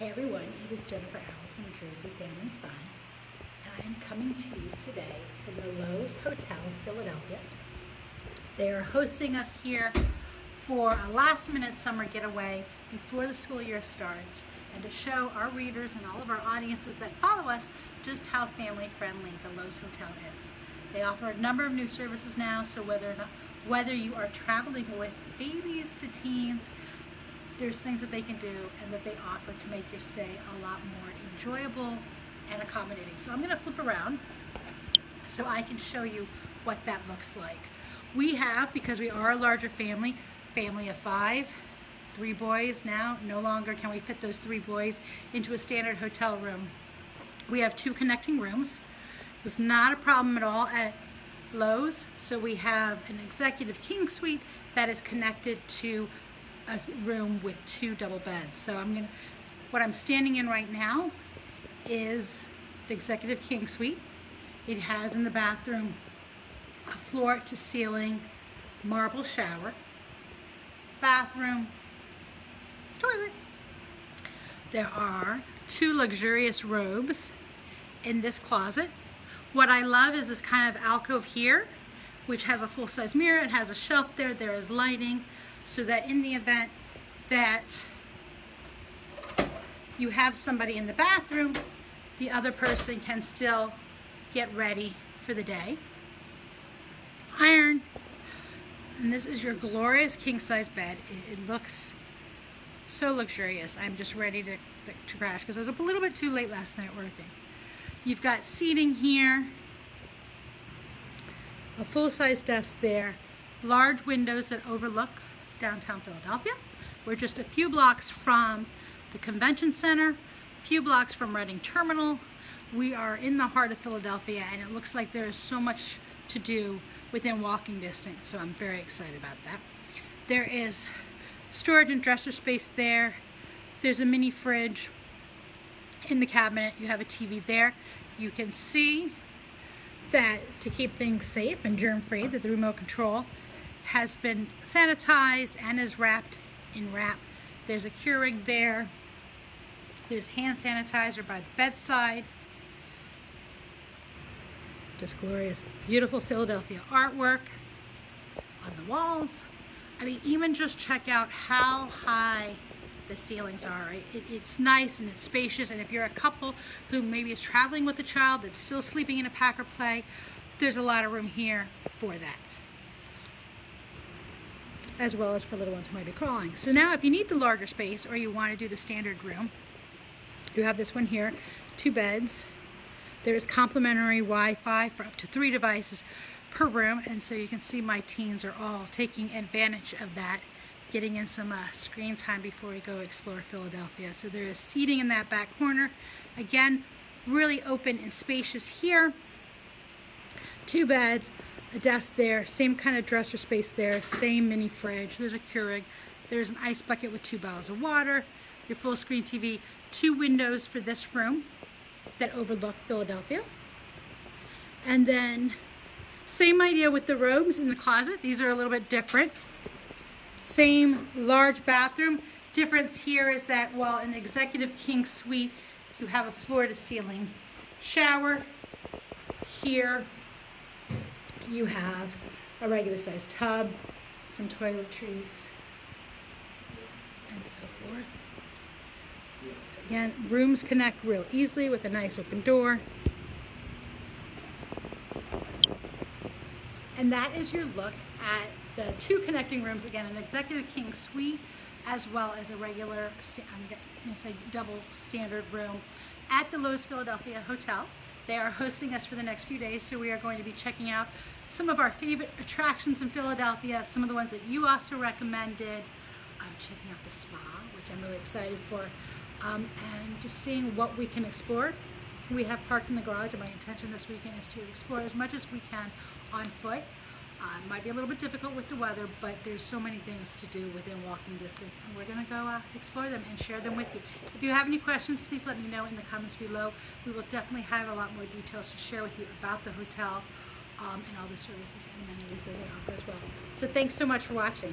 Hey everyone, it is Jennifer Allen from New Jersey Family Fun, and I am coming to you today from the Loews Hotel in Philadelphia. They are hosting us here for a last-minute summer getaway before the school year starts, and to show our readers and all of our audiences that follow us just how family-friendly the Loews Hotel is. They offer a number of new services now, so whether you are traveling with babies to teens, there's things that they can do and that they offer to make your stay a lot more enjoyable and accommodating. So I'm going to flip around so I can show you what that looks like. We have, because we are a larger family of 5, 3 boys now. No longer can we fit those 3 boys into a standard hotel room. We have 2 connecting rooms. It was not a problem at all at Loews. So we have an executive king suite that is connected to a room with 2 double beds. So what I'm standing in right now is the executive king suite. It has in the bathroom a floor to ceiling marble shower, bathroom, toilet. There are 2 luxurious robes in this closet. What I love is this kind of alcove here, which has a full-size mirror. It has a shelf there. There is lighting, so that in the event that you have somebody in the bathroom, the other person can still get ready for the day. Iron. And this is your glorious king-size bed. It looks so luxurious. I'm just ready to crash because I was up a little bit too late last night working. You've got seating here, a full-size desk there, large windows that overlook downtown Philadelphia. We're just a few blocks from the convention center, a few blocks from Reading Terminal. We are in the heart of Philadelphia, and it looks like there is so much to do within walking distance, so I'm very excited about that. There is storage and dresser space there. There's a mini fridge in the cabinet. You have a TV there. You can see that to keep things safe and germ-free, that the remote control has been sanitized and is wrapped in wrap. There's a Keurig there. There's hand sanitizer by the bedside. Just glorious, beautiful Philadelphia artwork on the walls. I mean, even just check out how high the ceilings are. Right? It's nice and it's spacious, and if you're a couple who maybe is traveling with a child that's still sleeping in a pack or play, there's a lot of room here for that, as well as for little ones who might be crawling. So now if you need the larger space or you want to do the standard room, you have this one here, 2 beds. There is complimentary Wi-Fi for up to 3 devices per room, and so you can see my teens are all taking advantage of that, getting in some screen time before we go explore Philadelphia. So there is seating in that back corner. Again, really open and spacious here. 2 beds, a desk there, same kind of dresser space there, same mini fridge. There's a Keurig. There's an ice bucket with 2 bottles of water, your full screen TV, 2 windows for this room that overlook Philadelphia. And then same idea with the robes in the closet. These are a little bit different. Same large bathroom. Difference here is that while in the executive king suite, you have a floor to ceiling shower. Here you have a regular sized tub, some toiletries, and so forth. Again, rooms connect real easily with a nice open door. And that is your look at the 2 connecting rooms. Again, an executive king suite as well as a regular, I'm going to say double standard room at the Loews Philadelphia Hotel. They are hosting us for the next few days, so we are going to be checking out some of our favorite attractions in Philadelphia, some of the ones that you also recommended. I'm checking out the spa, which I'm really excited for, and just seeing what we can explore. We have parked in the garage, and my intention this weekend is to explore as much as we can on foot. It might be a little bit difficult with the weather, but there's so many things to do within walking distance, and we're going to go explore them and share them with you. If you have any questions, please let me know in the comments below. We will definitely have a lot more details to share with you about the hotel and all the services and amenities that they offer as well. So thanks so much for watching.